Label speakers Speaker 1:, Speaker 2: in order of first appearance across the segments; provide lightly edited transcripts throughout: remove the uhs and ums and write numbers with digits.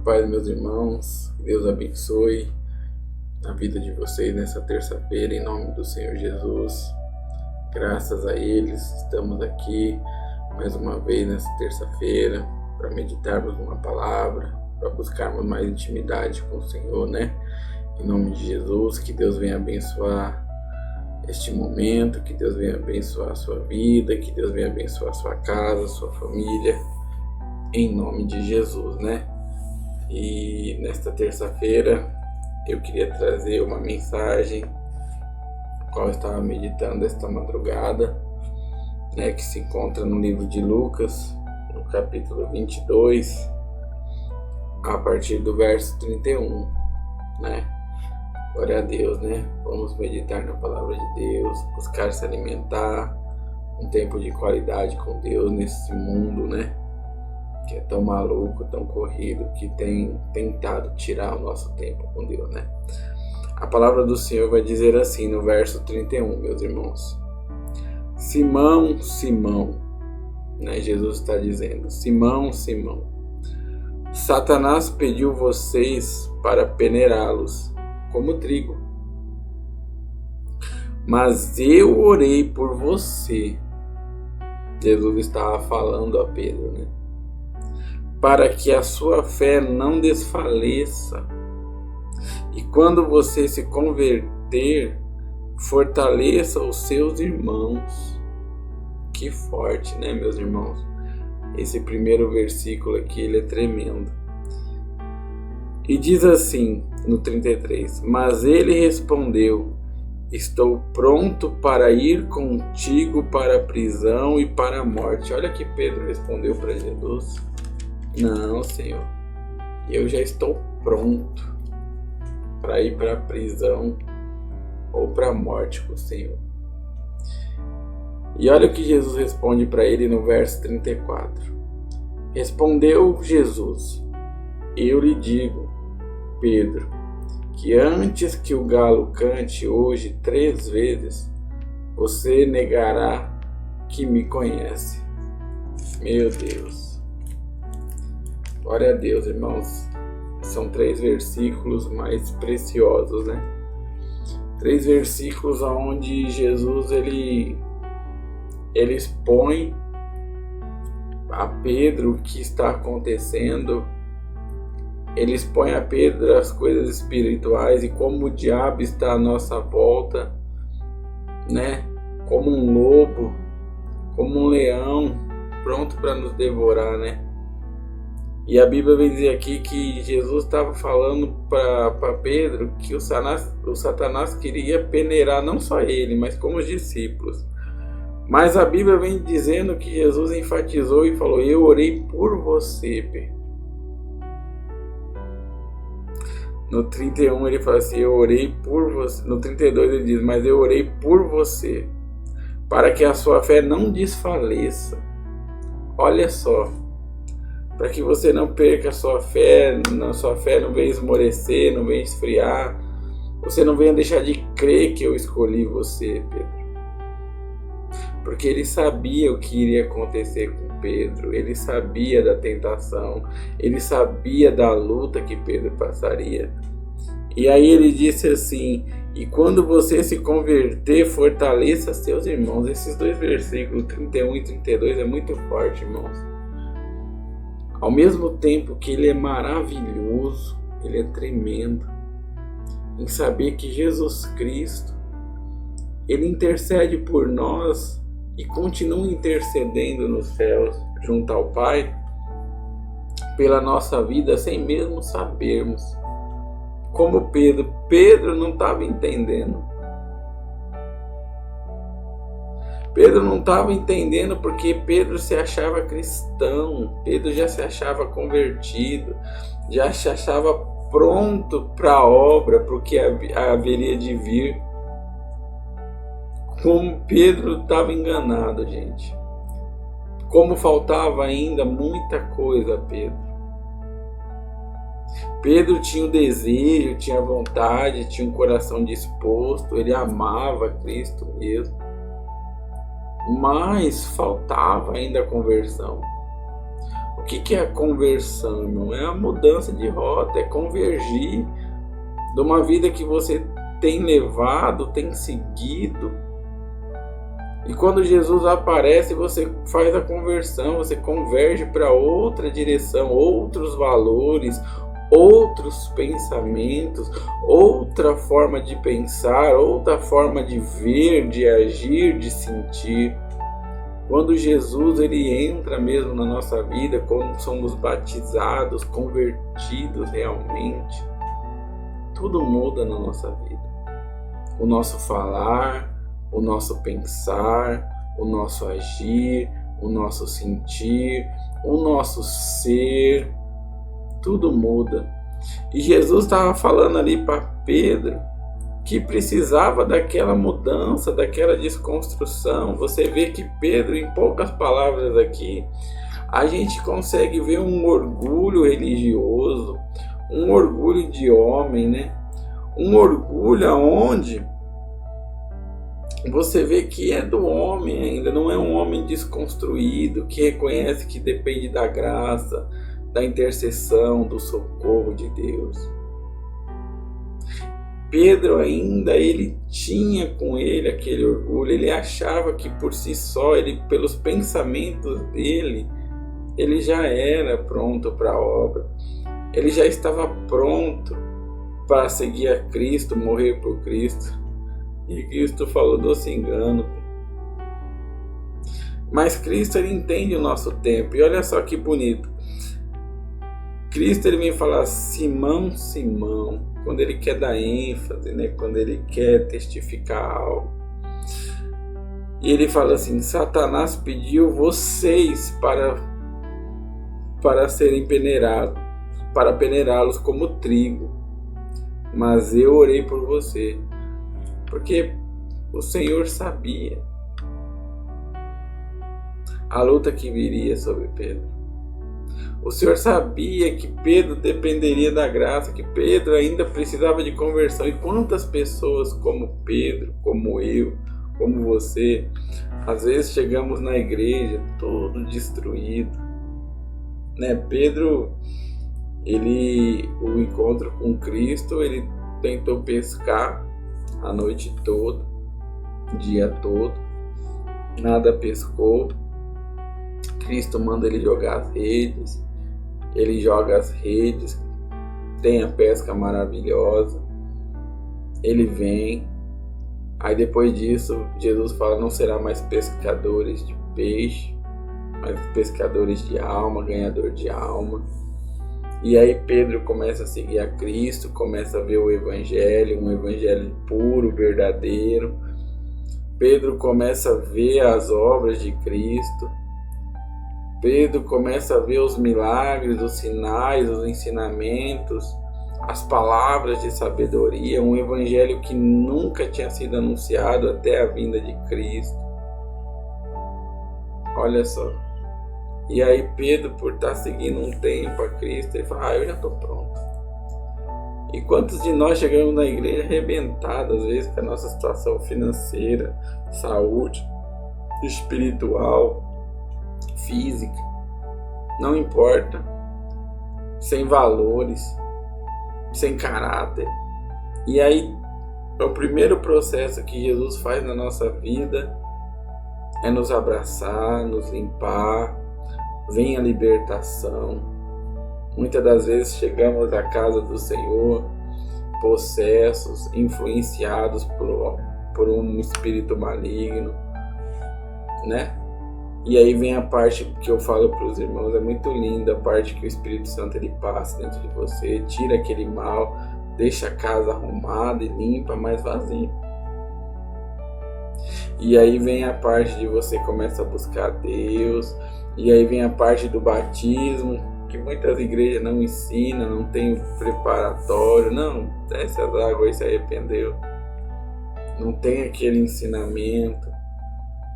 Speaker 1: paz, meus irmãos. Que Deus abençoe a vida de vocês nessa terça-feira, em nome do Senhor Jesus. Graças a eles, estamos aqui mais uma vez nessa terça-feira para meditarmos uma palavra, para buscarmos mais intimidade com o Senhor, né? Em nome de Jesus, que Deus venha abençoar este momento, que Deus venha abençoar a sua vida, que Deus venha abençoar a sua casa, a sua família, em nome de Jesus, né? E nesta terça-feira eu queria trazer uma mensagem a qual eu estava meditando esta madrugada, né, que se encontra no livro de Lucas, no capítulo 22, a partir do verso 31, né? Glória a Deus, né? Vamos meditar na palavra de Deus, buscar se alimentar, um tempo de qualidade com Deus nesse mundo, né? Que é tão maluco, tão corrido, que tem tentado tirar o nosso tempo com Deus, né? A palavra do Senhor vai dizer assim no verso 31, meus irmãos. Simão, Simão, né? Jesus está dizendo, Simão, Simão, Satanás pediu vocês para peneirá-los como trigo. Mas eu orei por você. Jesus estava falando a Pedro, né? Para que a sua fé não desfaleça. E quando você se converter, fortaleça os seus irmãos. Que forte, né, meus irmãos? Esse primeiro versículo aqui, ele é tremendo. E diz assim, no 33, mas ele respondeu, estou pronto para ir contigo para a prisão e para a morte. Olha que Pedro respondeu para Jesus. Não, Senhor, eu já estou pronto para ir para a prisão ou para a morte com o Senhor. E olha o que Jesus responde para ele no verso 34. Respondeu Jesus, eu lhe digo, Pedro, que antes que o galo cante hoje 3 vezes, você negará que me conhece. Meu Deus. Glória a Deus, irmãos. São 3 versículos mais preciosos, né? 3 versículos onde Jesus ele expõe a Pedro o que está acontecendo. Ele expõe a Pedro as coisas espirituais e como o diabo está à nossa volta, né? Como um lobo, como um leão, pronto para nos devorar, né? E a Bíblia vai dizer aqui que Jesus estava falando para Pedro que o Satanás queria peneirar não só ele, mas como os discípulos. Mas a Bíblia vem dizendo que Jesus enfatizou e falou, eu orei por você, Pedro. No 31 ele fala assim, eu orei por você. No 32 ele diz, mas eu orei por você, para que a sua fé não desfaleça. Olha só, para que você não perca a sua fé não venha esmorecer, não venha esfriar, você não venha deixar de crer que eu escolhi você, Pedro. Porque ele sabia o que iria acontecer com Pedro, ele sabia da tentação, ele sabia da luta que Pedro passaria. E aí ele disse assim, e quando você se converter, fortaleça seus irmãos. Esses 2 versículos, 31 e 32, é muito forte, irmãos. Ao mesmo tempo que ele é maravilhoso, ele é tremendo, em saber que Jesus Cristo, ele intercede por nós e continua intercedendo nos céus, junto ao Pai, pela nossa vida, sem mesmo sabermos. Como Pedro não estava entendendo. Pedro não estava entendendo porque Pedro se achava cristão, Pedro já se achava convertido, já se achava pronto para a obra, para o que haveria de vir. Como Pedro estava enganado, gente. Como faltava ainda muita coisa a Pedro. Pedro tinha o desejo, tinha a vontade, tinha um coração disposto, ele amava Cristo mesmo. Mas faltava ainda a conversão. O que é a conversão, irmão? É a mudança de rota, é convergir de uma vida que você tem levado, tem seguido. E quando Jesus aparece, você faz a conversão, você converge para outra direção, outros valores, outros pensamentos, outra forma de pensar, outra forma de ver, de agir, de sentir. Quando Jesus ele entra mesmo na nossa vida, quando somos batizados, convertidos realmente, tudo muda na nossa vida. O nosso falar, o nosso pensar, o nosso agir, o nosso sentir, o nosso ser, tudo muda. E Jesus estava falando ali para Pedro que precisava daquela mudança, daquela desconstrução. Você vê que Pedro, em poucas palavras aqui, a gente consegue ver um orgulho religioso, um orgulho de homem, né? Um orgulho onde você vê que é do homem ainda, não é um homem desconstruído, que reconhece que depende da graça, da intercessão, do socorro de Deus. Pedro ainda, ele tinha com ele aquele orgulho, ele achava que por si só, ele, pelos pensamentos dele, ele já era pronto para a obra, ele já estava pronto para seguir a Cristo, morrer por Cristo. E Cristo falou: doce engano. Mas Cristo ele entende o nosso tempo. E olha só que bonito. Cristo ele vem falar: Simão, Simão, quando ele quer dar ênfase, né? Quando ele quer testificar algo. E ele fala assim: Satanás pediu vocês para serem peneirados, para peneirá-los como trigo. Mas eu orei por você. Porque o Senhor sabia a luta que viria sobre Pedro. O Senhor sabia que Pedro dependeria da graça, que Pedro ainda precisava de conversão. E quantas pessoas como Pedro, como eu, como você, às vezes chegamos na igreja todo destruído, né? Pedro, o encontro com Cristo, ele tentou pescar a noite toda, o dia todo, nada pescou. Cristo manda ele jogar as redes, ele joga as redes, tem a pesca maravilhosa, ele vem, aí depois disso Jesus fala: não será mais pescadores de peixe, mas pescadores de alma, ganhador de alma. E aí Pedro começa a seguir a Cristo, começa a ver o Evangelho, um Evangelho puro, verdadeiro. Pedro começa a ver as obras de Cristo. Pedro começa a ver os milagres, os sinais, os ensinamentos, as palavras de sabedoria, um Evangelho que nunca tinha sido anunciado até a vinda de Cristo. Olha só. E aí Pedro, por estar seguindo um tempo a Cristo, ele fala: eu já estou pronto. E quantos de nós chegamos na igreja arrebentados, às vezes, com a nossa situação financeira, saúde, espiritual, física, não importa, sem valores, sem caráter. E aí, o primeiro processo que Jesus faz na nossa vida é nos abraçar, nos limpar. Vem a libertação. Muitas das vezes chegamos à casa do Senhor possessos, influenciados por um espírito maligno, né? E aí vem a parte que eu falo para os irmãos, é muito linda a parte que o Espírito Santo ele passa dentro de você, tira aquele mal, deixa a casa arrumada e limpa, mas vazia. E aí vem a parte de você começa a buscar Deus. E aí vem a parte do batismo, que muitas igrejas não ensinam, não tem o preparatório. Não, desce as águas e se arrependeu. Não tem aquele ensinamento,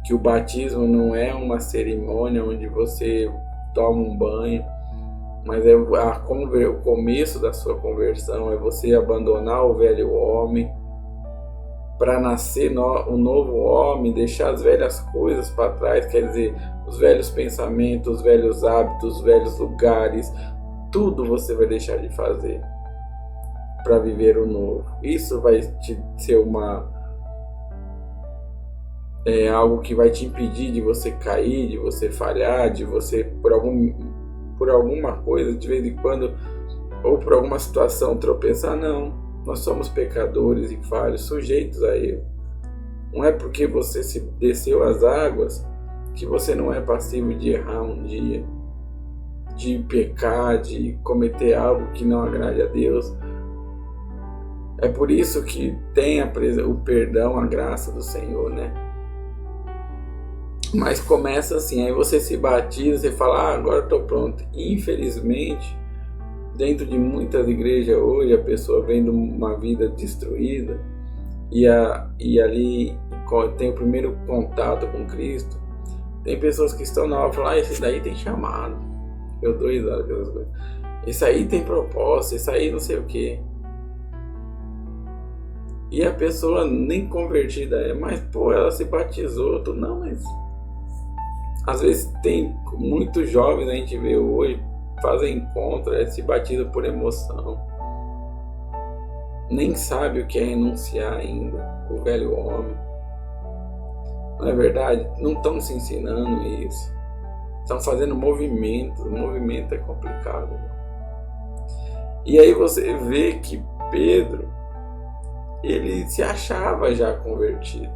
Speaker 1: que o batismo não é uma cerimônia onde você toma um banho, mas é o começo da sua conversão, é você abandonar o velho homem, para nascer um novo homem, deixar as velhas coisas para trás, quer dizer, os velhos pensamentos, os velhos hábitos, os velhos lugares, tudo você vai deixar de fazer para viver o novo. Isso vai te ser algo que vai te impedir de você cair, de você falhar, de você por alguma coisa, de vez em quando, ou por alguma situação tropeçar. Não, nós somos pecadores e falhos, sujeitos a erro. Não é porque você se desceu as águas que você não é passivo de errar um dia, de pecar, de cometer algo que não agrade a Deus. É por isso que tem o perdão, a graça do Senhor, né? Mas começa assim, aí você se batiza, você fala, agora estou pronto. Infelizmente, dentro de muitas igrejas hoje, a pessoa vem de uma vida destruída e ali tem o primeiro contato com Cristo. Tem pessoas que estão na hora e falam, esse daí tem chamado. Eu dou risada com essas coisas. Esse aí tem propósito, esse aí não sei o que. E a pessoa nem convertida é, mas ela se batizou. Não, mas às vezes tem muitos jovens, a gente vê hoje, fazem encontro, se batizam por emoção. Nem sabe o que é renunciar ainda, o velho homem. Não é verdade? Não estão se ensinando isso. Estão fazendo movimento. O movimento é complicado. E aí você vê que Pedro, ele se achava já convertido.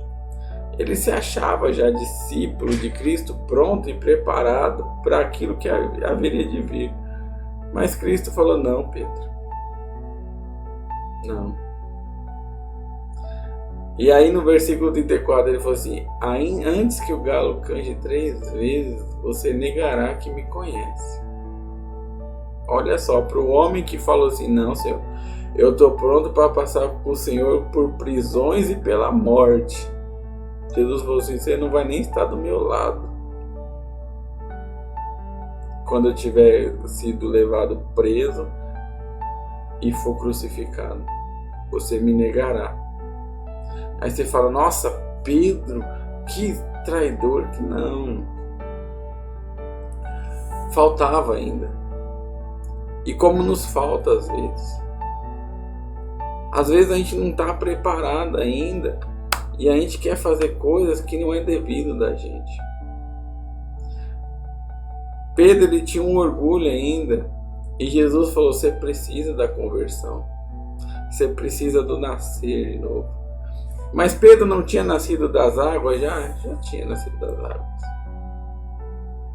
Speaker 1: Ele se achava já discípulo de Cristo, pronto e preparado para aquilo que haveria de vir. Mas Cristo falou, não, Pedro. Não. E aí no versículo 34 ele falou assim, antes que o galo cante 3 vezes, você negará que me conhece. Olha só, para o homem que falou assim, não, Senhor, eu estou pronto para passar com o Senhor por prisões e pela morte. Jesus falou assim, você não vai nem estar do meu lado quando eu tiver sido levado preso e for crucificado. Você me negará. Aí você fala, nossa, Pedro, que traidor. Que não. Faltava ainda. E como nos falta às vezes. Às vezes a gente não está preparado ainda. E a gente quer fazer coisas que não é devido da gente. Pedro, ele tinha um orgulho ainda. E Jesus falou, você precisa da conversão. Você precisa do nascer de novo. Mas Pedro não tinha nascido das águas? Já tinha nascido das águas.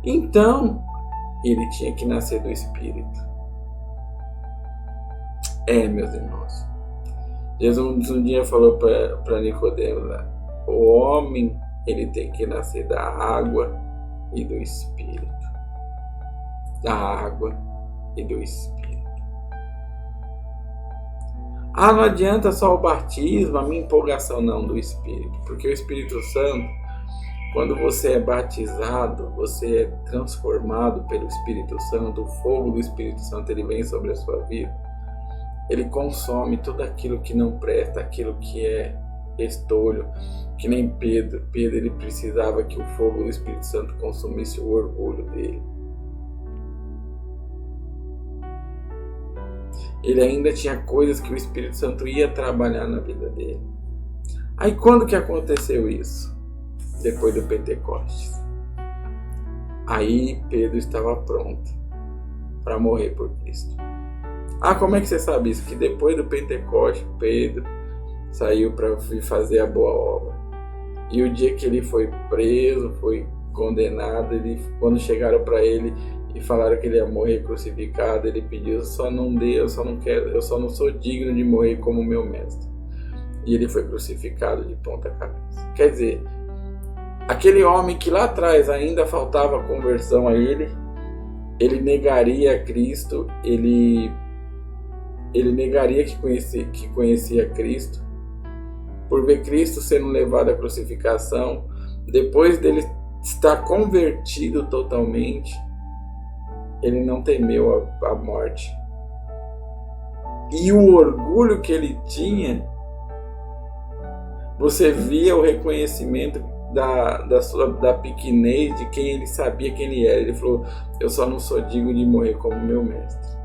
Speaker 1: Então, ele tinha que nascer do Espírito. Meus irmãos. Jesus um dia falou para Nicodemo, o homem, ele tem que nascer da água e do Espírito. Da água e do Espírito. Não adianta só o batismo, a minha empolgação, não, do Espírito. Porque o Espírito Santo, quando você é batizado, você é transformado pelo Espírito Santo, o fogo do Espírito Santo, ele vem sobre a sua vida. Ele consome tudo aquilo que não presta, aquilo que é estolho, que nem Pedro. Pedro, ele precisava que o fogo do Espírito Santo consumisse o orgulho dele. Ele ainda tinha coisas que o Espírito Santo ia trabalhar na vida dele. Aí quando que aconteceu isso? Depois do Pentecostes. Aí Pedro estava pronto para morrer por Cristo. Como é que você sabe isso? Que depois do Pentecostes, Pedro saiu para fazer a boa obra. E o dia que ele foi preso, foi condenado, quando chegaram para ele e falaram que ele ia morrer crucificado, ele pediu, só não dê, eu só não quero, eu só não sou digno de morrer como meu mestre. E ele foi crucificado de ponta cabeça. Quer dizer, aquele homem que lá atrás ainda faltava conversão a ele negaria Cristo, ele negaria que conhecia Cristo, por ver Cristo sendo levado à crucificação, depois dele estar convertido totalmente, ele não temeu a morte. E o orgulho que ele tinha Você via o reconhecimento da pequenez de quem ele sabia quem ele era. Ele falou: eu só não sou digno de morrer como meu mestre.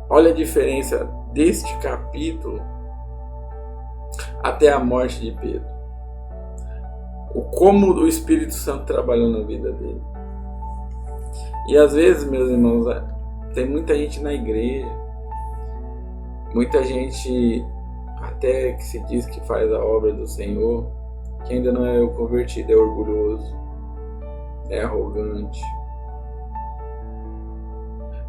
Speaker 1: Olha a diferença deste capítulo até a morte de Pedro. Como o Espírito Santo trabalhou na vida dele. E às vezes, meus irmãos, tem muita gente na igreja, muita gente até que se diz que faz a obra do Senhor, que ainda não é convertido, é orgulhoso, é arrogante.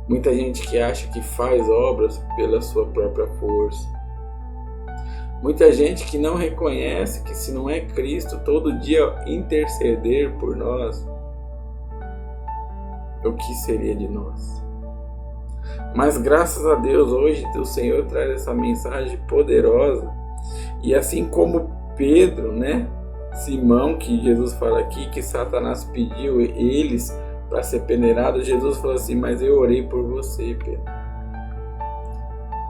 Speaker 1: Muita gente que acha que faz obras pela sua própria força. Muita gente que não reconhece que se não é Cristo todo dia interceder por nós, o que seria de nós? Mas graças a Deus hoje o Senhor traz essa mensagem poderosa. E assim como Pedro, Simão, que Jesus fala aqui, que Satanás pediu eles para ser peneirado, Jesus falou assim: mas eu orei por você, Pedro.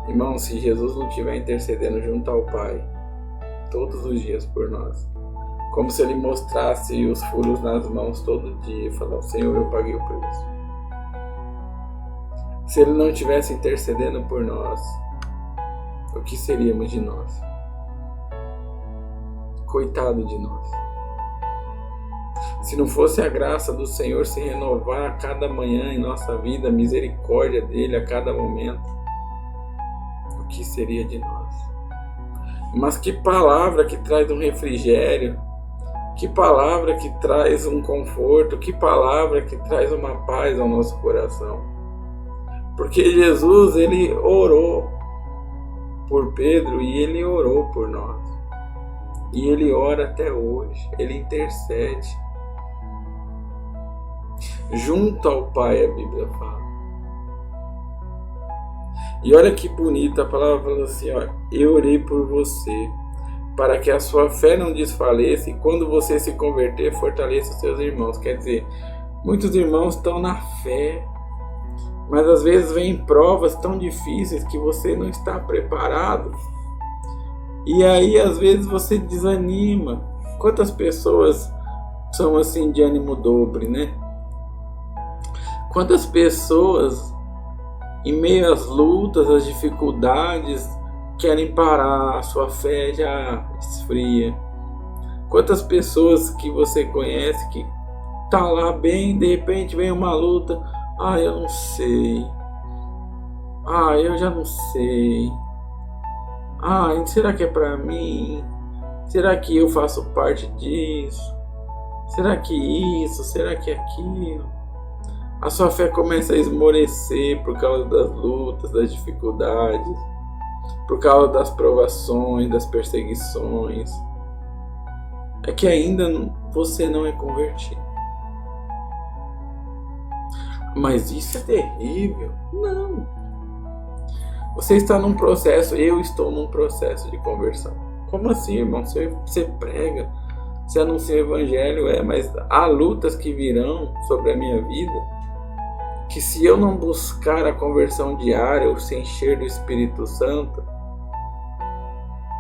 Speaker 1: Irmão, se Jesus não estiver intercedendo junto ao Pai todos os dias por nós, como se ele mostrasse os furos nas mãos todo dia e falasse: Senhor, eu paguei o preço. Se ele não estivesse intercedendo por nós, o que seríamos de nós? Coitado de nós. Se não fosse a graça do Senhor se renovar a cada manhã em nossa vida, a misericórdia dele a cada momento, o que seria de nós? Mas que palavra que traz um refrigério, que palavra que traz um conforto, que palavra que traz uma paz ao nosso coração. Porque Jesus, ele orou por Pedro e ele orou por nós. E ele ora até hoje, ele intercede. Junto ao Pai, a Bíblia fala. E olha que bonita, a palavra fala assim: eu orei por você, para que a sua fé não desfaleça, e quando você se converter, fortaleça os seus irmãos. Quer dizer, muitos irmãos estão na fé, mas às vezes vem provas tão difíceis que você não está preparado. E aí às vezes você desanima. Quantas pessoas são assim de ânimo dobre, Quantas pessoas, em meio às lutas, às dificuldades, querem parar, a sua fé já esfria. Quantas pessoas que você conhece que tá lá bem, de repente vem uma luta: eu não sei, eu já não sei, será que é pra mim? Será que eu faço parte disso? Será que isso? Será que aquilo? A sua fé começa a esmorecer por causa das lutas, das dificuldades, por causa das provações, das perseguições. É que ainda você não é convertido. Mas isso é terrível. Não. Você está num processo, eu estou num processo de conversão. Como assim, irmão? Você prega, você anuncia o evangelho, mas há lutas que virão sobre a minha vida, que se eu não buscar a conversão diária, ou se encher do Espírito Santo,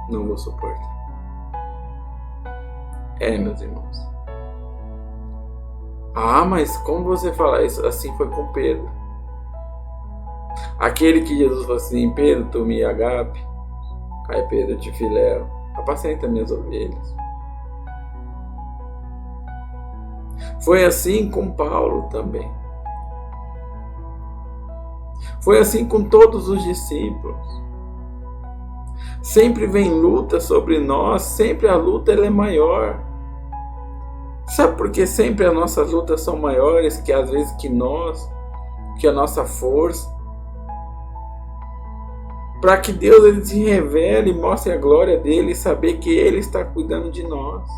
Speaker 1: não vou suportar. Meus irmãos. Mas como você fala isso? Assim foi com Pedro. Aquele que Jesus falou assim: Pedro, tu me agape. Aí Pedro, eu te filéu. Apacenta minhas ovelhas. Foi assim com Paulo também. Foi assim com todos os discípulos. Sempre vem luta sobre nós, sempre a luta ela é maior. Sabe por que sempre as nossas lutas são maiores que às vezes que a nossa força? Para que Deus ele se revele e mostre a glória dele e saber que ele está cuidando de nós.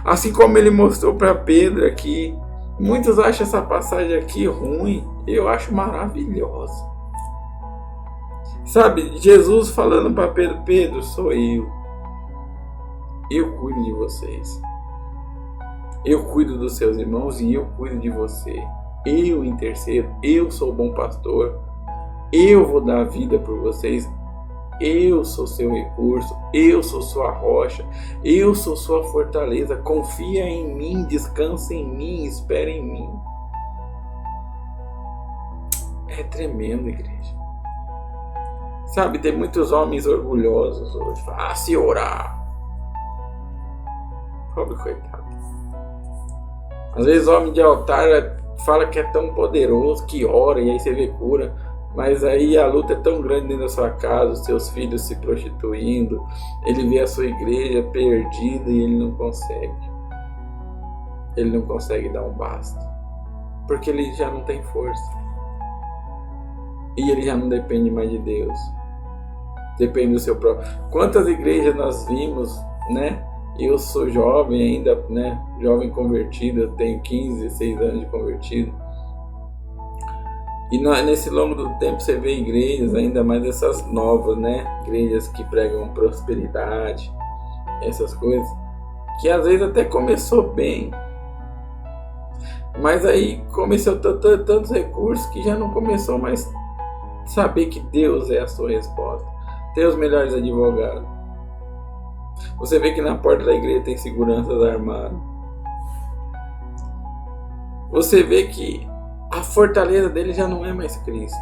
Speaker 1: Assim como ele mostrou para Pedro aqui. Muitos acham essa passagem aqui ruim, eu acho maravilhosa. Sabe, Jesus falando para Pedro: Pedro, sou eu cuido de vocês, eu cuido dos seus irmãos e eu cuido de você, eu intercedo, eu sou o bom pastor, eu vou dar a vida por vocês, eu sou seu recurso, eu sou sua rocha, eu sou sua fortaleza. Confia em mim, descansa em mim, espera em mim. É tremendo, igreja. Sabe, tem muitos homens orgulhosos hoje. Se orar. Pobre coitado. Às vezes homem de altar fala que é tão poderoso, que ora, e aí você vê cura. Mas aí a luta é tão grande dentro da sua casa, os seus filhos se prostituindo, ele vê a sua igreja perdida e ele não consegue. Ele não consegue dar um basta. Porque ele já não tem força. E ele já não depende mais de Deus. Depende do seu próprio. Quantas igrejas nós vimos, né? Eu sou jovem ainda, né? Jovem convertido, eu tenho 15, 16 anos de convertido. E nesse longo do tempo você vê igrejas, ainda mais essas novas, né? Igrejas que pregam prosperidade, essas coisas, que às vezes até começou bem, mas aí começou tantos recursos que já não começou mais saber que Deus é a sua resposta. Ter os melhores advogados. Você vê que na porta da igreja tem seguranças armadas. Você vê que a fortaleza dele já não é mais Cristo.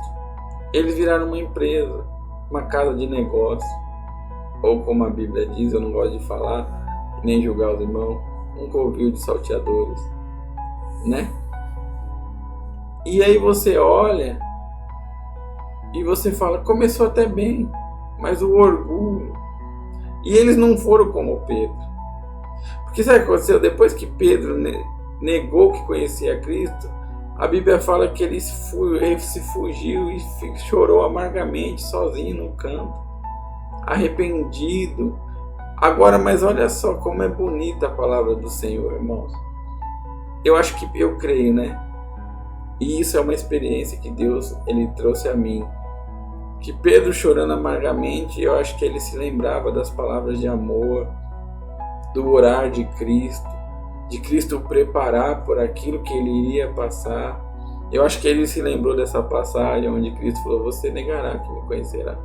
Speaker 1: Eles viraram uma empresa, uma casa de negócio. Ou como a Bíblia diz, eu não gosto de falar, nem julgar os irmãos, um covil de salteadores. Né? E aí você olha e você fala, começou até bem, mas o orgulho. E eles não foram como Pedro. Porque sabe o que aconteceu? Depois que Pedro negou que conhecia Cristo, a Bíblia fala que ele se fugiu e chorou amargamente, sozinho no canto, arrependido. Agora, mas olha só como é bonita a palavra do Senhor, irmãos. Eu creio, né? E isso é uma experiência que Deus ele trouxe a mim. Que Pedro chorando amargamente, eu acho que ele se lembrava das palavras de amor, do orar de Cristo o preparar por aquilo que ele iria passar. Eu acho que ele se lembrou dessa passagem onde Cristo falou, você negará que me conhecerá.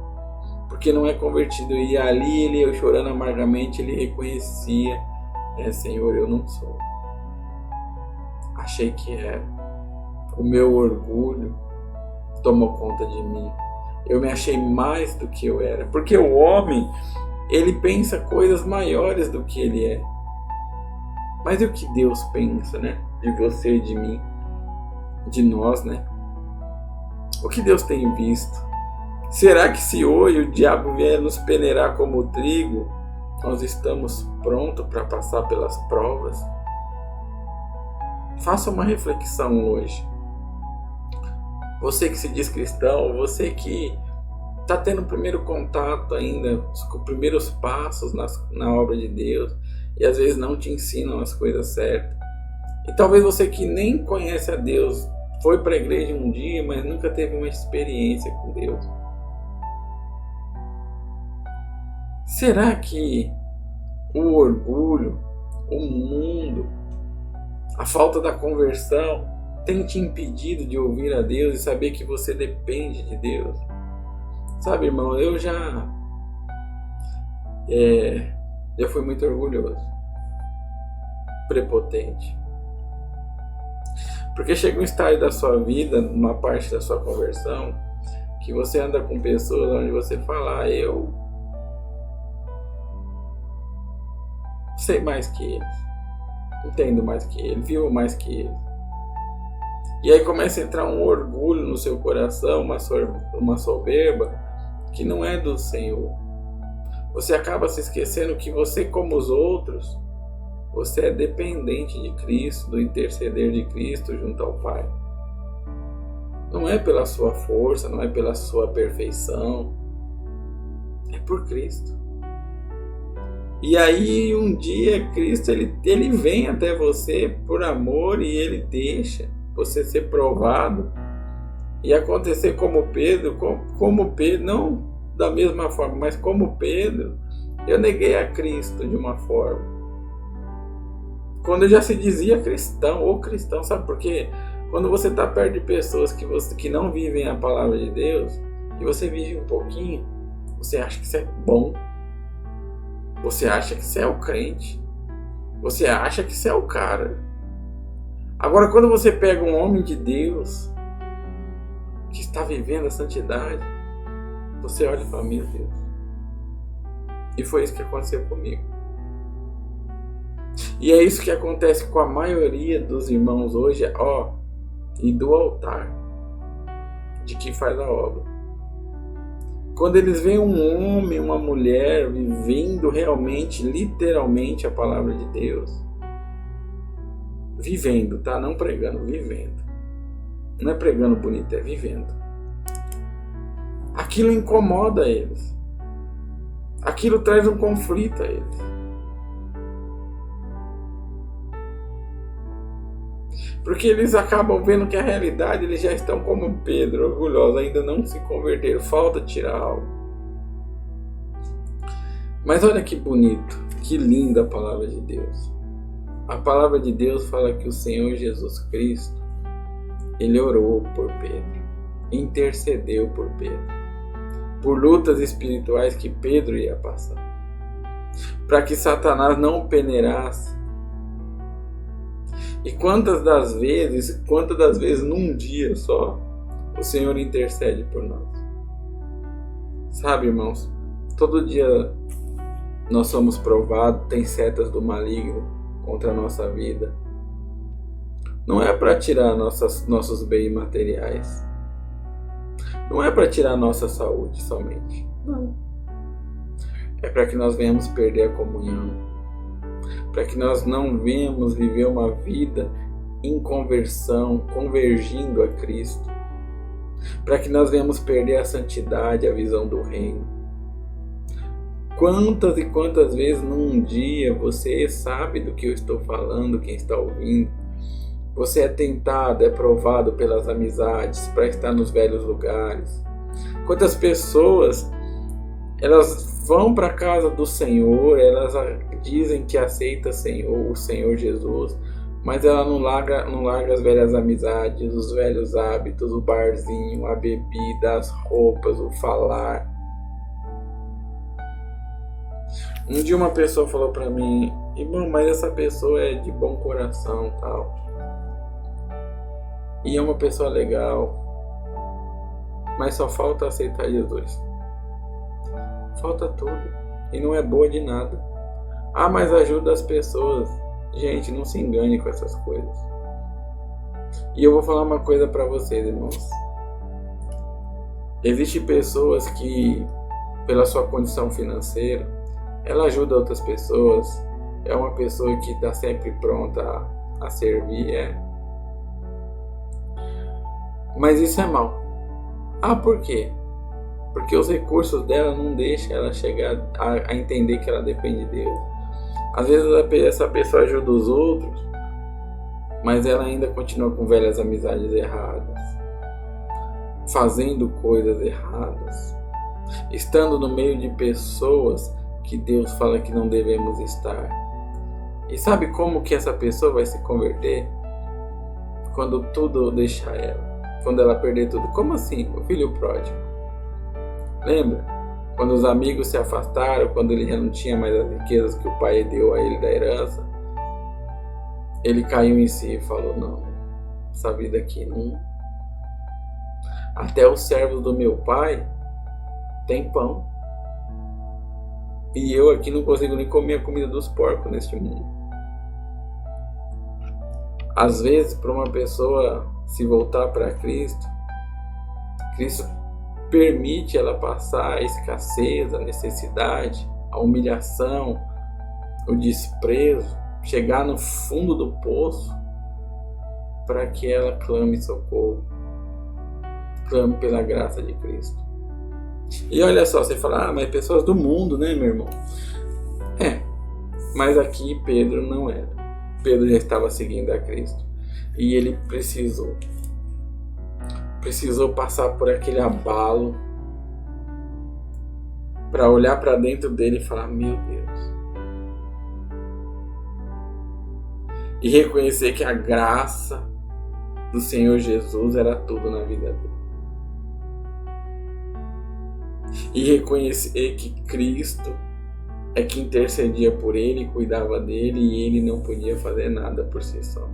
Speaker 1: Porque não é convertido. E ali ele chorando amargamente, ele reconhecia, Senhor, eu não sou. Achei que era. O meu orgulho tomou conta de mim. Eu me achei mais do que eu era. Porque o homem, ele pensa coisas maiores do que ele é. Mas e o que Deus pensa, né? De você e de mim. De nós, né? O que Deus tem visto? Será que se hoje o diabo vier nos peneirar como trigo, nós estamos prontos para passar pelas provas? Faça uma reflexão hoje. Você que se diz cristão, você que está tendo o primeiro contato ainda, os primeiros passos na obra de Deus, e às vezes não te ensinam as coisas certas. E talvez você que nem conhece a Deus, foi para a igreja um dia, mas nunca teve uma experiência com Deus. Será que o orgulho, o mundo, a falta da conversão tem te impedido de ouvir a Deus e saber que você depende de Deus? Sabe, irmão, eu já fui muito orgulhoso, prepotente. Porque chega um estágio da sua vida, numa parte da sua conversão, que você anda com pessoas onde você fala, eu sei mais que eles, entendo mais que eles, vivo mais que eles. E aí começa a entrar um orgulho no seu coração, uma soberba que não é do Senhor. Você acaba se esquecendo que você, como os outros, você é dependente de Cristo, do interceder de Cristo junto ao Pai. Não é pela sua força, não é pela sua perfeição, é por Cristo. E aí um dia Cristo ele vem até você por amor e ele deixa você ser provado e acontecer como Pedro, não da mesma forma, mas como Pedro, eu neguei a Cristo de uma forma. Quando eu já se dizia cristão, ou cristão, sabe por quê? Quando você está perto de pessoas que não vivem a palavra de Deus, e você vive um pouquinho, Você acha que você é bom. Você acha que você é o crente. Você acha que você é o cara. Agora, quando você pega um homem de Deus que está vivendo a santidade, você olha e fala, meu Deus. E foi isso que aconteceu comigo. E é isso que acontece com a maioria dos irmãos hoje, e do altar, de quem faz a obra. Quando eles veem um homem, uma mulher vivendo realmente, literalmente a palavra de Deus, vivendo, tá? Não pregando, vivendo. Não é pregando bonito, é vivendo. Aquilo incomoda eles. Aquilo traz um conflito a eles. Porque eles acabam vendo que a realidade, eles já estão como Pedro, orgulhosos, ainda não se converteram, falta tirar algo. Mas olha que bonito, que linda a palavra de Deus. A palavra de Deus fala que o Senhor Jesus Cristo, Ele orou por Pedro, intercedeu por Pedro, por lutas espirituais que Pedro ia passar, para que Satanás não o peneirasse. E quantas das vezes num dia só, o Senhor intercede por nós. Sabe, irmãos, todo dia nós somos provados, tem setas do maligno contra a nossa vida. Não é para tirar nossos bens materiais. Não é para tirar nossa saúde somente. Não. É para que nós venhamos perder a comunhão. Para que nós não venhamos viver uma vida em conversão, convergindo a Cristo. Para que nós venhamos perder a santidade, a visão do reino. Quantas e quantas vezes num dia você sabe do que eu estou falando, quem está ouvindo, você é tentado, é provado pelas amizades para estar nos velhos lugares. Quantas pessoas elas vão para a casa do Senhor, elas dizem que aceitam o Senhor Jesus, mas ela não larga as velhas amizades, os velhos hábitos, o barzinho, a bebida, as roupas, o falar. Um dia uma pessoa falou para mim, irmão, mas essa pessoa é de bom coração, tal. E é uma pessoa legal, mas só falta aceitar Jesus. Falta tudo. E não é boa de nada. Mas ajuda as pessoas. Gente, não se engane com essas coisas. E eu vou falar uma coisa para vocês, irmãos. Existem pessoas que, pela sua condição financeira, ela ajuda outras pessoas. É uma pessoa que está sempre pronta a servir. Mas isso é mal. Por quê? Porque os recursos dela não deixam ela chegar a entender que ela depende de Deus. Às vezes essa pessoa ajuda os outros, mas ela ainda continua com velhas amizades erradas, fazendo coisas erradas, estando no meio de pessoas que Deus fala que não devemos estar. E sabe como que essa pessoa vai se converter? Quando tudo deixar ela, quando ela perder tudo. Como assim? O filho pródigo. Lembra? Quando os amigos se afastaram, quando ele já não tinha mais as riquezas que o pai deu a ele da herança, ele caiu em si e falou, não, essa vida aqui não... Até os servos do meu pai têm pão. E eu aqui não consigo nem comer a comida dos porcos neste mundo. Às vezes, para uma pessoa se voltar para Cristo, Cristo permite ela passar a escassez, a necessidade, a humilhação, o desprezo, chegar no fundo do poço para que ela clame socorro, clame pela graça de Cristo. E olha só, você fala, mas pessoas do mundo, né, meu irmão? Mas aqui Pedro não era. Pedro já estava seguindo a Cristo e ele precisou passar por aquele abalo para olhar para dentro dele e falar, meu Deus, e reconhecer que a graça do Senhor Jesus era tudo na vida dele. e reconhecer que Cristo é que intercedia por ele, cuidava dele e ele não podia fazer nada por si só.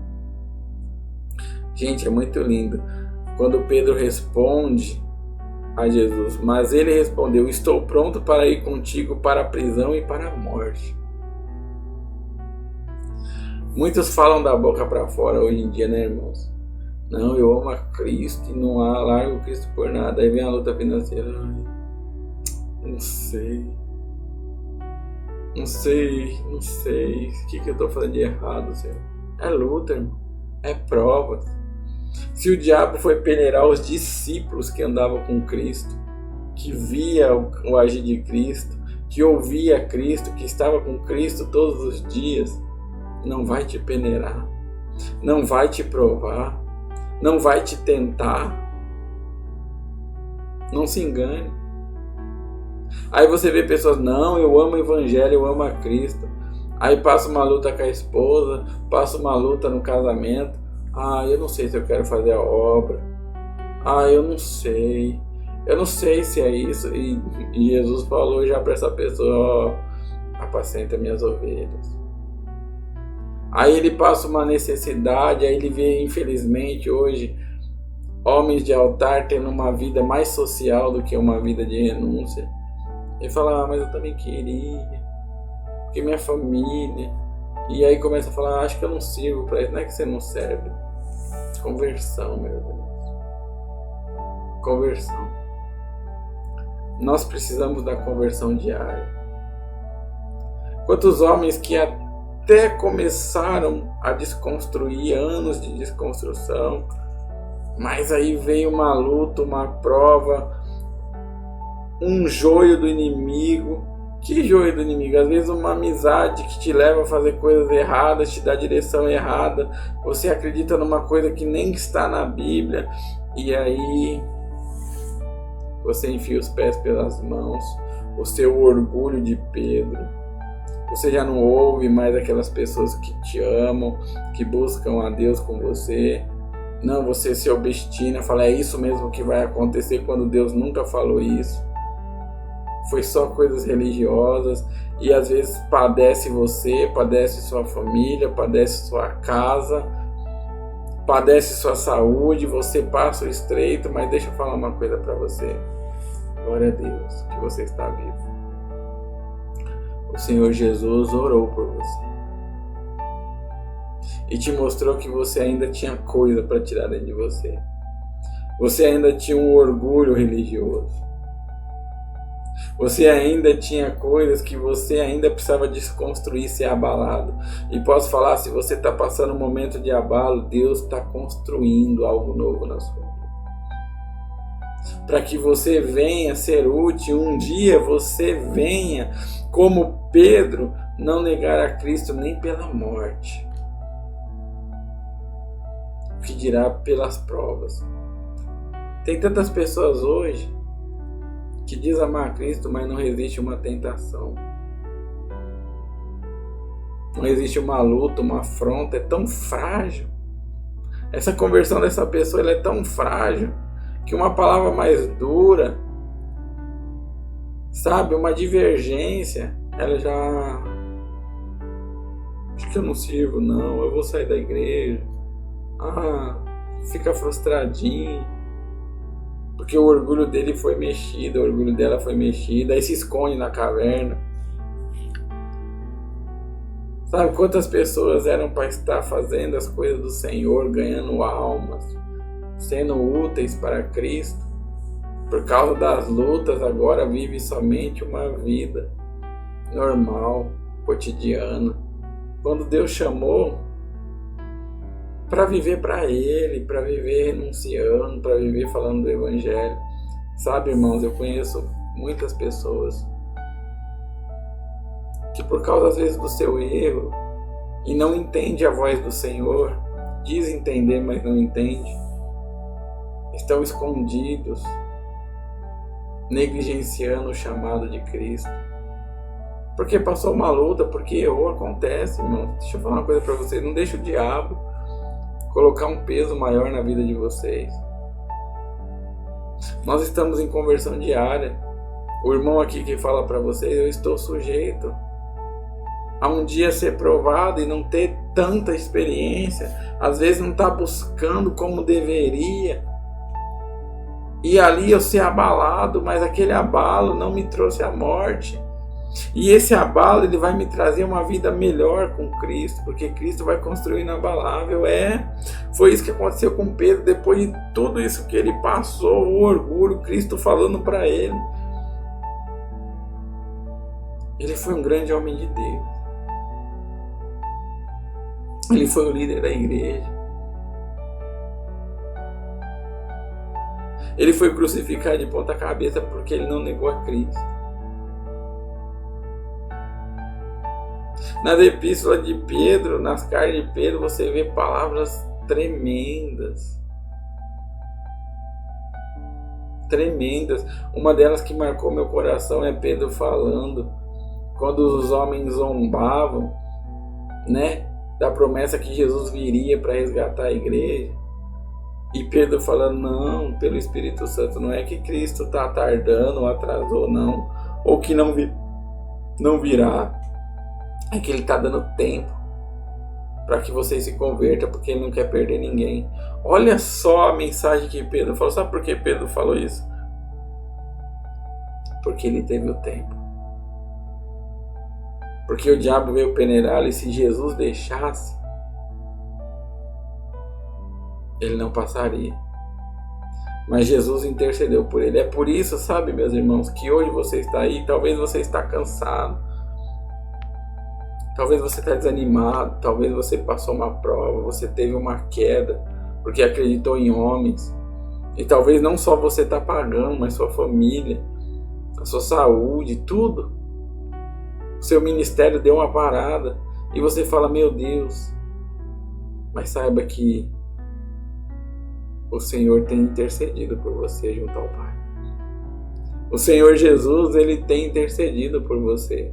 Speaker 1: Gente, é muito lindo quando Pedro responde a Jesus, mas ele respondeu: estou pronto para ir contigo para a prisão e para a morte. Muitos falam da boca para fora hoje em dia, né, irmãos? Não, eu amo a Cristo e não largo Cristo por nada. Aí vem a luta financeira. Ai, não sei. O que eu estou fazendo de errado, Senhor? É luta, irmão. É prova. Se o diabo foi peneirar os discípulos que andavam com Cristo, que via o agir de Cristo, que ouvia Cristo, que estava com Cristo todos os dias, não vai te peneirar, não vai te provar, não vai te tentar. Não se engane. Aí você vê pessoas: não, eu amo o Evangelho, eu amo a Cristo. Aí passa uma luta com a esposa, passa uma luta no casamento. Eu não sei se eu quero fazer a obra. Eu não sei se é isso. E Jesus falou já para essa pessoa: apacenta minhas ovelhas. Aí ele passa uma necessidade, aí ele vê, infelizmente, hoje, homens de altar tendo uma vida mais social do que uma vida de renúncia. Ele fala: mas eu também queria, porque minha família. E aí começa a falar: acho que eu não sirvo para isso. Não é que você não serve. Conversão, meu Deus. Conversão. Nós precisamos da conversão diária. Quantos homens que até começaram a desconstruir, anos de desconstrução, mas aí veio uma luta, uma prova, um joio do inimigo. Que joio do inimigo? Às vezes uma amizade que te leva a fazer coisas erradas, te dá direção errada, você acredita numa coisa que nem está na Bíblia, e aí você enfia os pés pelas mãos. O seu orgulho de Pedro, você já não ouve mais aquelas pessoas que te amam, que buscam a Deus com você. Não, você se obstina, fala: é isso mesmo que vai acontecer, quando Deus nunca falou isso. Foi só coisas religiosas. E às vezes padece você, padece sua família, padece sua casa, padece sua saúde, você passa o estreito. Mas deixa eu falar uma coisa para você: glória a Deus que você está vivo. O Senhor Jesus orou por você e te mostrou que você ainda tinha coisa para tirar dentro de você. Você ainda tinha um orgulho religioso. Você ainda tinha coisas que você ainda precisava desconstruir, ser abalado. E posso falar, se você está passando um momento de abalo, Deus está construindo algo novo na sua vida. Para que você venha ser útil, um dia você venha, como Pedro, não negar a Cristo nem pela morte. O que dirá pelas provas. Tem tantas pessoas hoje que diz amar a Cristo, mas não resiste uma tentação. Não existe uma luta, uma afronta. É tão frágil. Essa conversão dessa pessoa, ela é tão frágil que uma palavra mais dura, sabe, uma divergência, ela já: acho que eu não sirvo não, eu vou sair da igreja. Fica frustradinho, porque o orgulho dele foi mexido, o orgulho dela foi mexido, aí se esconde na caverna. Sabe quantas pessoas eram para estar fazendo as coisas do Senhor, ganhando almas, sendo úteis para Cristo? Por causa das lutas, agora vive somente uma vida normal, cotidiana. Quando Deus chamou para viver para Ele, para viver renunciando, para viver falando do Evangelho. Sabe, irmãos, eu conheço muitas pessoas que, por causa às vezes do seu erro, e não entende a voz do Senhor, diz entender, mas não entende, estão escondidos, negligenciando o chamado de Cristo, porque passou uma luta, porque errou. Acontece, irmão. Deixa eu falar uma coisa para vocês: não deixa o diabo colocar um peso maior na vida de vocês. Nós estamos em conversão diária. O irmão aqui que fala para vocês, eu estou sujeito a um dia ser provado e não ter tanta experiência, às vezes não estar buscando como deveria, e ali eu ser abalado, mas aquele abalo não me trouxe a morte. E esse abalo, ele vai me trazer uma vida melhor com Cristo, porque Cristo vai construir inabalável. Foi isso que aconteceu com Pedro, depois de tudo isso que ele passou, o orgulho, Cristo falando para ele. Ele foi um grande homem de Deus. Ele foi o líder da igreja. Ele foi crucificado de ponta cabeça porque ele não negou a Cristo. Nas epístolas de Pedro, nas cartas de Pedro, você vê palavras tremendas. Tremendas. Uma delas que marcou meu coração é Pedro falando, quando os homens zombavam, né, da promessa que Jesus viria para resgatar a igreja. E Pedro falando, não, pelo Espírito Santo, não é que Cristo está tardando ou atrasou, não. Ou que não virá. É que ele está dando tempo para que vocês se convertam, porque ele não quer perder ninguém. Olha só a mensagem que Pedro falou. Sabe por que Pedro falou isso? Porque ele teve o tempo. Porque o diabo veio peneirá-lo, e se Jesus deixasse, ele não passaria. Mas Jesus intercedeu por ele. É por isso, sabe, meus irmãos, que hoje você está aí, talvez você está cansado, talvez você está desanimado, talvez você passou uma prova, você teve uma queda, porque acreditou em homens. E talvez não só você está pagando, mas sua família, a sua saúde, tudo. O seu ministério deu uma parada e você fala, meu Deus. Mas saiba que o Senhor tem intercedido por você junto ao Pai. O Senhor Jesus, ele tem intercedido por você,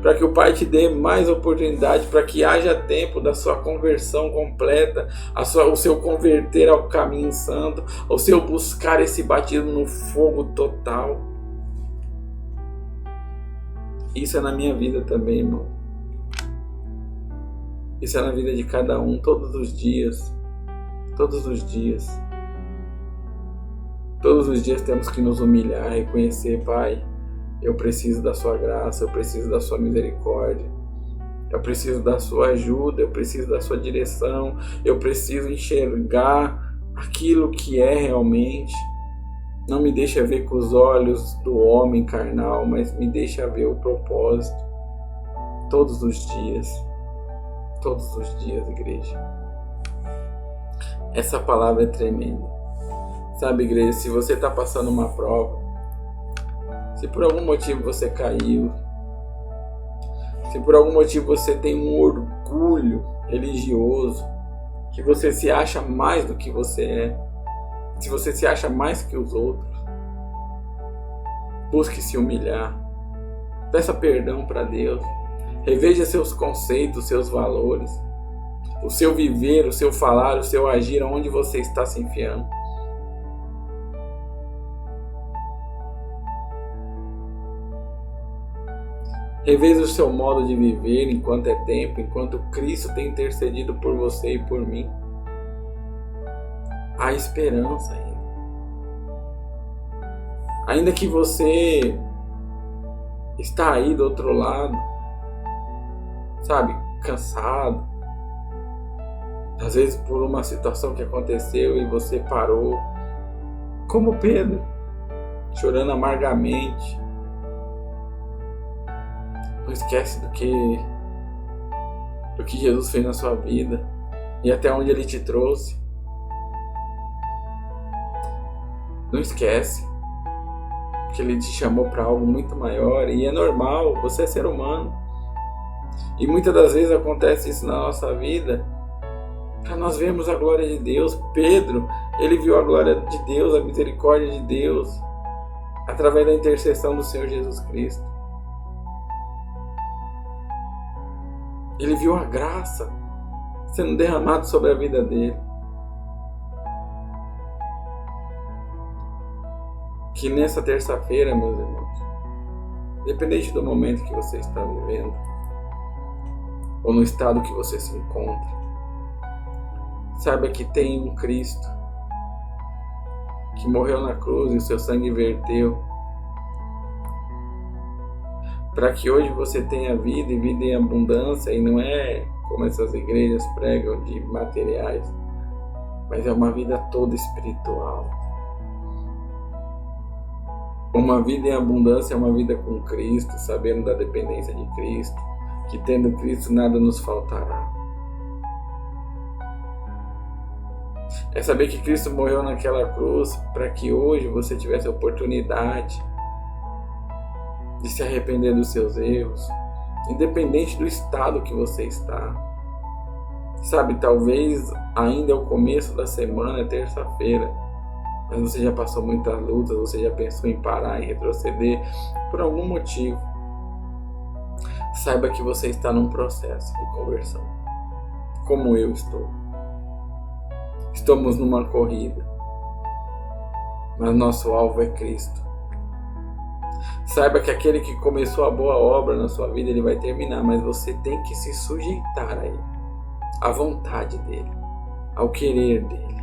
Speaker 1: para que o Pai te dê mais oportunidade, para que haja tempo da sua conversão completa, o seu converter ao caminho santo, o seu buscar esse batismo no fogo total. Isso é na minha vida também, irmão. Isso é na vida de cada um, todos os dias. Todos os dias. Todos os dias temos que nos humilhar e reconhecer, Pai, eu preciso da sua graça, eu preciso da sua misericórdia, eu preciso da sua ajuda, eu preciso da sua direção, eu preciso enxergar aquilo que é realmente. Não me deixa ver com os olhos do homem carnal, mas me deixa ver o propósito. Todos os dias, igreja. Essa palavra é tremenda. Sabe, igreja, se você está passando uma prova, se por algum motivo você caiu, se por algum motivo você tem um orgulho religioso, que você se acha mais do que você é, se você se acha mais que os outros, busque se humilhar, peça perdão para Deus, reveja seus conceitos, seus valores, o seu viver, o seu falar, o seu agir, aonde você está se enfiando. Reveja o seu modo de viver enquanto é tempo, enquanto Cristo tem intercedido por você e por mim. Há esperança ainda. Ainda que você está aí do outro lado, sabe, cansado, às vezes por uma situação que aconteceu e você parou, como Pedro, chorando amargamente. Não esquece do que Jesus fez na sua vida e até onde Ele te trouxe. Não esquece que Ele te chamou para algo muito maior, e é normal, você é ser humano. E muitas das vezes acontece isso na nossa vida para nós vermos a glória de Deus. Pedro, ele viu a glória de Deus, a misericórdia de Deus, através da intercessão do Senhor Jesus Cristo. Ele viu a graça sendo derramada sobre a vida dele. que nessa terça-feira, meus irmãos, independente do momento que você está vivendo, ou no estado que você se encontra, saiba que tem um Cristo que morreu na cruz e o seu sangue verteu para que hoje você tenha vida e vida em abundância, e não é como essas igrejas pregam de materiais, mas é uma vida toda espiritual. Uma vida em abundância é uma vida com Cristo, sabendo da dependência de Cristo, que tendo Cristo nada nos faltará. É saber que Cristo morreu naquela cruz para que hoje você tivesse a oportunidade de se arrepender dos seus erros, independente do estado que você está. Sabe, talvez ainda é o começo da semana, é terça-feira, mas você já passou muitas lutas, você já pensou em parar, em retroceder, por algum motivo. Saiba que você está num processo de conversão, como eu estou. Estamos numa corrida, mas nosso alvo é Cristo. Saiba que aquele que começou a boa obra na sua vida, ele vai terminar, mas você tem que se sujeitar a ele, à vontade dele, ao querer dele.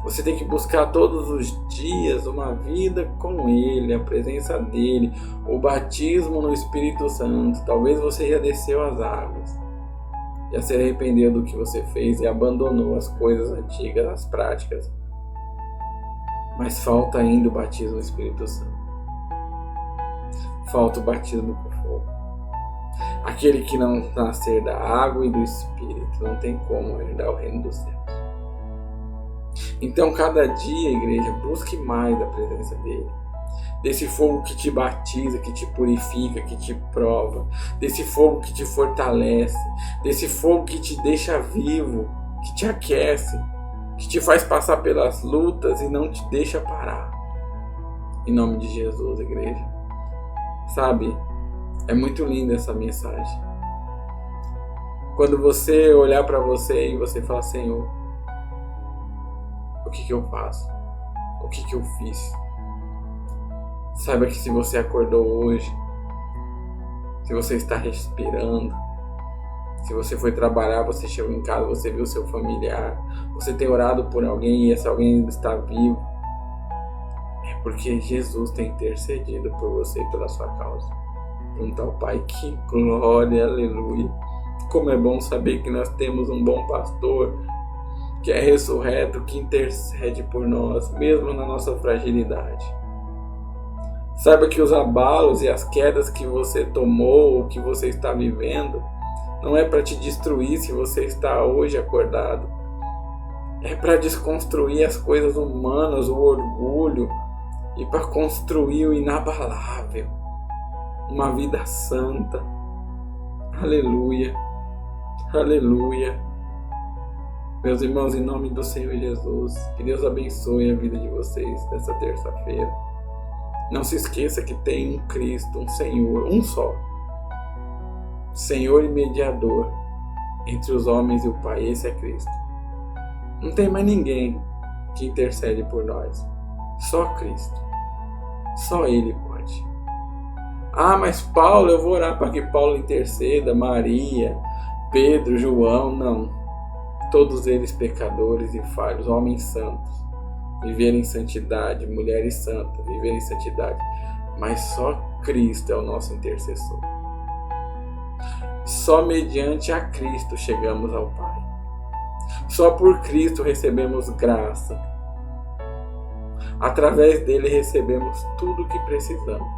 Speaker 1: Você tem que buscar todos os dias uma vida com ele, a presença dele, o batismo no Espírito Santo. Talvez você já desceu as águas, já se arrependeu do que você fez e abandonou as coisas antigas, as práticas. Mas falta ainda o batismo no Espírito Santo. Falta o batismo com fogo. Aquele que não nascer da água e do Espírito não tem como herdar o reino dos céus. Então, cada dia, igreja, busque mais a presença dele. Desse fogo que te batiza, que te purifica, que te prova. Desse fogo que te fortalece. Desse fogo que te deixa vivo, que te aquece, que te faz passar pelas lutas e não te deixa parar. Em nome de Jesus, igreja. Sabe, é muito linda essa mensagem. Quando você olhar para você e você falar: Senhor, o que eu faço? O que eu fiz? Saiba que se você acordou hoje, se você está respirando, se você foi trabalhar, você chegou em casa, você viu seu familiar, você tem orado por alguém e esse alguém ainda está vivo, é porque Jesus tem intercedido por você e pela sua causa. Junto ao Pai, que glória, aleluia. Como é bom saber que nós temos um bom pastor, que é ressurreto, que intercede por nós, mesmo na nossa fragilidade. Saiba que os abalos e as quedas que você tomou, ou que você está vivendo, não é para te destruir se você está hoje acordado. É para desconstruir as coisas humanas, o orgulho, e para construir o inabalável, uma vida santa. Aleluia, aleluia. Meus irmãos, em nome do Senhor Jesus, que Deus abençoe a vida de vocês nessa terça-feira. Não se esqueça que tem um Cristo, um Senhor, um só, Senhor e mediador entre os homens e o Pai. Esse é Cristo. Não tem mais ninguém que intercede por nós. Só Cristo. Só Ele pode. Ah, mas Paulo, eu vou orar para que Paulo interceda, Maria, Pedro, João. Não. Todos eles pecadores e falhos, homens santos, viverem em santidade, mulheres santas, viverem em santidade. Mas só Cristo é o nosso intercessor. Só mediante a Cristo chegamos ao Pai. Só por Cristo recebemos graça. Através dele recebemos tudo o que precisamos.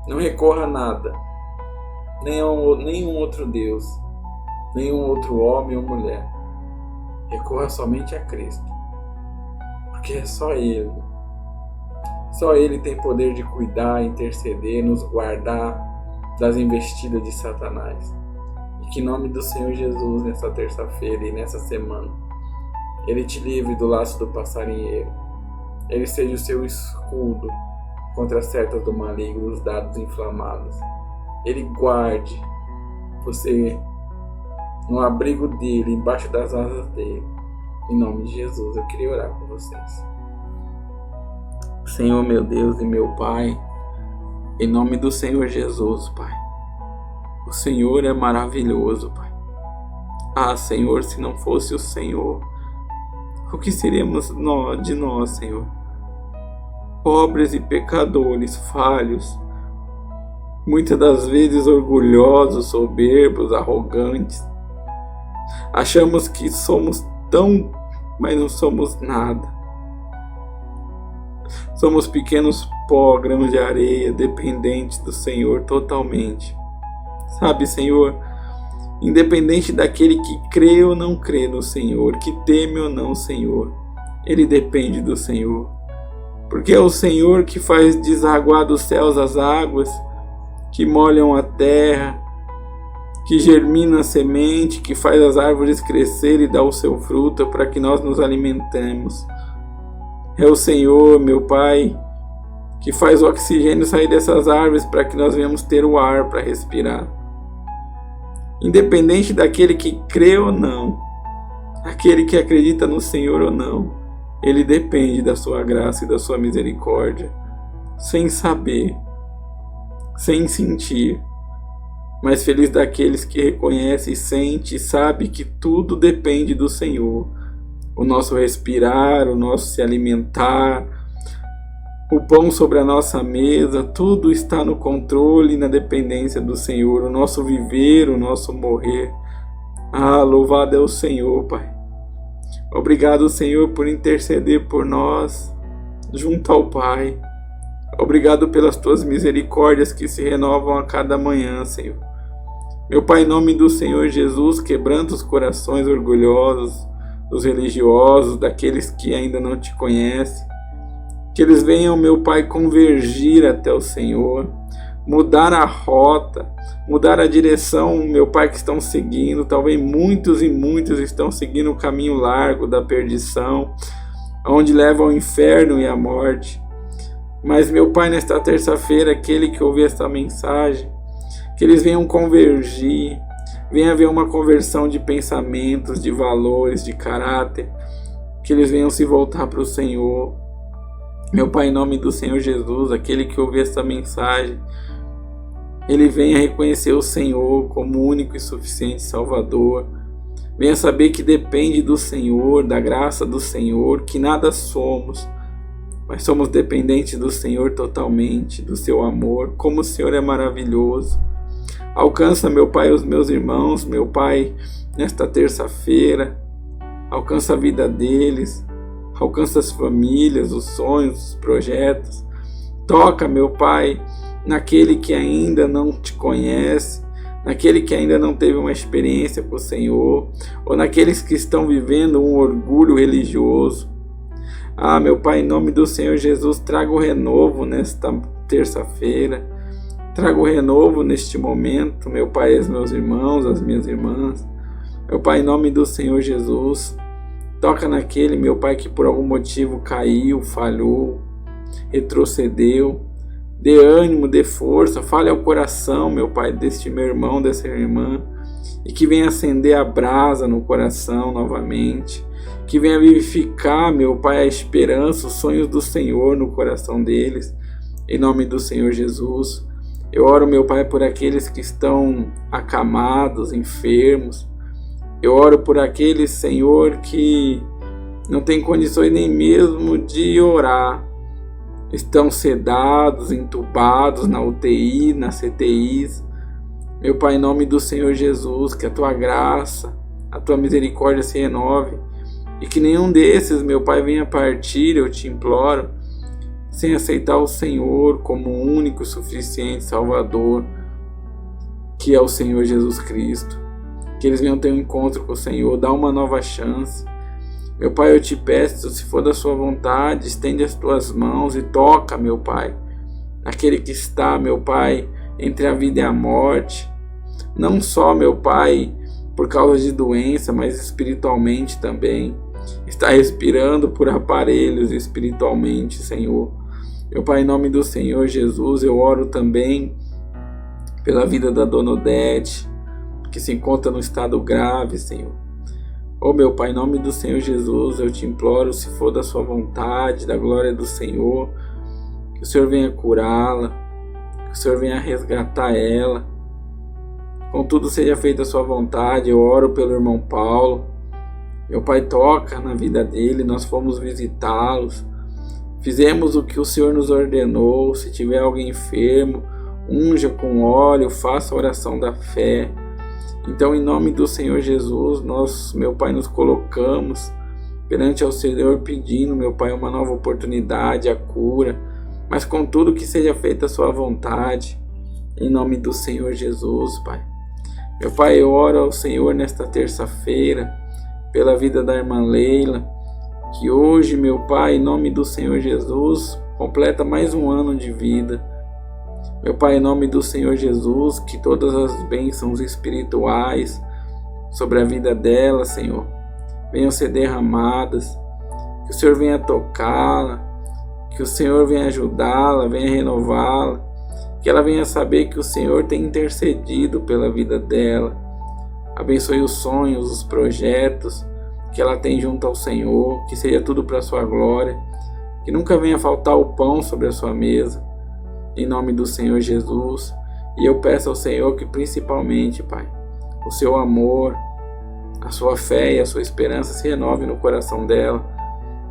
Speaker 1: Não recorra a nada, nenhum outro Deus, nenhum outro homem ou mulher. Recorra somente a Cristo, porque é só Ele. Só Ele tem poder de cuidar, interceder, nos guardar das investidas de Satanás. E que em nome do Senhor Jesus, nessa terça-feira e nessa semana, Ele te livre do laço do passarinheiro. Ele seja o seu escudo contra as setas do maligno, os dardos inflamados. Ele guarde você no abrigo dele, embaixo das asas dele. Em nome de Jesus, eu queria orar com vocês. Senhor, meu Deus e meu Pai, em nome do Senhor Jesus, Pai. O Senhor é maravilhoso, Pai. Ah, Senhor, se não fosse o Senhor, o que seríamos de nós, Senhor? Pobres e pecadores, falhos, muitas das vezes orgulhosos, soberbos, arrogantes. Achamos que somos tão, mas não somos nada. Somos pequenos pó, grãos de areia, dependentes do Senhor totalmente. Sabe, Senhor, independente daquele que crê ou não crê no Senhor, que teme ou não, Senhor, ele depende do Senhor. Porque é o Senhor que faz desaguar dos céus as águas, que molham a terra, que germina a semente, que faz as árvores crescer e dá o seu fruto para que nós nos alimentemos. É o Senhor, meu Pai, que faz o oxigênio sair dessas árvores para que nós venhamos ter o ar para respirar. Independente daquele que crê ou não, aquele que acredita no Senhor ou não, ele depende da sua graça e da sua misericórdia, sem saber, sem sentir. Mas feliz daqueles que reconhece, sente e sabe que tudo depende do Senhor. O nosso respirar, o nosso se alimentar, o pão sobre a nossa mesa, tudo está no controle e na dependência do Senhor. O nosso viver, o nosso morrer. Ah, louvado é o Senhor, Pai. Obrigado, Senhor, por interceder por nós junto ao Pai. Obrigado pelas tuas misericórdias que se renovam a cada manhã, Senhor. Meu Pai, em nome do Senhor Jesus, quebranta os corações orgulhosos dos religiosos, daqueles que ainda não te conhecem. Que eles venham, meu Pai, convergir até o Senhor, mudar a rota, mudar a direção, meu Pai, que estão seguindo. Talvez muitos e muitos estão seguindo o caminho largo da perdição, onde leva ao inferno e à morte. Mas, meu Pai, nesta terça-feira, aquele que ouvir esta mensagem, que eles venham convergir, venha haver uma conversão de pensamentos, de valores, de caráter, que eles venham se voltar para o Senhor. Meu Pai, em nome do Senhor Jesus, aquele que ouvir esta mensagem, ele venha reconhecer o Senhor como único e suficiente Salvador. Venha saber que depende do Senhor, da graça do Senhor, que nada somos, mas somos dependentes do Senhor totalmente, do seu amor. Como o Senhor é maravilhoso. Alcança, meu Pai, os meus irmãos, meu Pai, nesta terça-feira. Alcança a vida deles. Alcança as famílias, os sonhos, os projetos. Toca, meu Pai, naquele que ainda não te conhece, naquele que ainda não teve uma experiência com o Senhor, ou naqueles que estão vivendo um orgulho religioso. Ah, meu Pai, em nome do Senhor Jesus, traga o renovo nesta terça-feira. Traga o renovo neste momento, meu Pai, aos meus irmãos, às minhas irmãs. Meu Pai, em nome do Senhor Jesus, toca naquele, meu Pai, que por algum motivo caiu, falhou, retrocedeu. Dê ânimo, dê força, fale ao coração, meu Pai, deste meu irmão, dessa irmã, e que venha acender a brasa no coração novamente, que venha vivificar, meu Pai, a esperança, os sonhos do Senhor no coração deles, em nome do Senhor Jesus. Eu oro, meu Pai, por aqueles que estão acamados, enfermos. Eu oro por aqueles, Senhor, que não têm condições nem mesmo de orar. Estão sedados, entubados na UTI, nas CTIs. Meu Pai, em nome do Senhor Jesus, que a Tua graça, a Tua misericórdia se renove. E que nenhum desses, meu Pai, venha partir, eu te imploro, sem aceitar o Senhor como o único e suficiente Salvador, que é o Senhor Jesus Cristo. Que eles venham ter um encontro com o Senhor, dá uma nova chance. Meu Pai, eu te peço, se for da sua vontade, estende as tuas mãos e toca, meu Pai, aquele que está, meu Pai, entre a vida e a morte. Não só, meu Pai, por causa de doença, mas espiritualmente também. Está respirando por aparelhos espiritualmente, Senhor. Meu Pai, em nome do Senhor Jesus, eu oro também pela vida da Dona Odete, que se encontra no estado grave, Senhor. Oh meu Pai, em nome do Senhor Jesus, eu te imploro, se for da sua vontade, da glória do Senhor, que o Senhor venha curá-la, que o Senhor venha resgatar ela. Contudo, seja feita a sua vontade. Eu oro pelo irmão Paulo. Meu Pai, toca na vida dele, nós fomos visitá-los. Fizemos o que o Senhor nos ordenou. Se tiver alguém enfermo, unja com óleo, faça a oração da fé. Então, em nome do Senhor Jesus, nós, meu Pai, nos colocamos perante ao Senhor pedindo, meu Pai, uma nova oportunidade, a cura, mas contudo que seja feita a sua vontade, em nome do Senhor Jesus, Pai. Meu Pai, eu oro ao Senhor nesta terça-feira, pela vida da irmã Leila, que hoje, meu Pai, em nome do Senhor Jesus, completa mais um ano de vida. Meu Pai, em nome do Senhor Jesus, que todas as bênçãos espirituais sobre a vida dela, Senhor, venham ser derramadas, que o Senhor venha tocá-la, que o Senhor venha ajudá-la, venha renová-la, que ela venha saber que o Senhor tem intercedido pela vida dela. Abençoe os sonhos, os projetos que ela tem junto ao Senhor, que seja tudo para a sua glória, que nunca venha faltar o pão sobre a sua mesa, em nome do Senhor Jesus. E eu peço ao Senhor que principalmente, Pai, o seu amor, a sua fé e a sua esperança se renove no coração dela,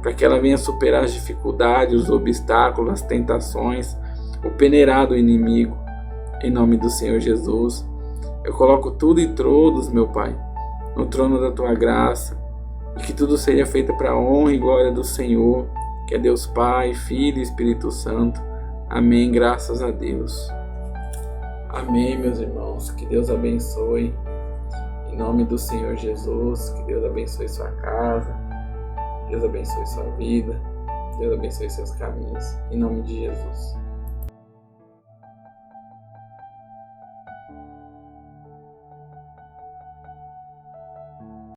Speaker 1: para que ela venha superar as dificuldades, os obstáculos, as tentações, o peneirar do inimigo, em nome do Senhor Jesus. Eu coloco tudo e todos, meu Pai, no trono da tua graça, e que tudo seja feito para a honra e glória do Senhor, que é Deus Pai, Filho e Espírito Santo. Amém, graças a Deus. Amém, meus irmãos, que Deus abençoe, em nome do Senhor Jesus, que Deus abençoe sua casa, Deus abençoe sua vida, Deus abençoe seus caminhos, em nome de Jesus.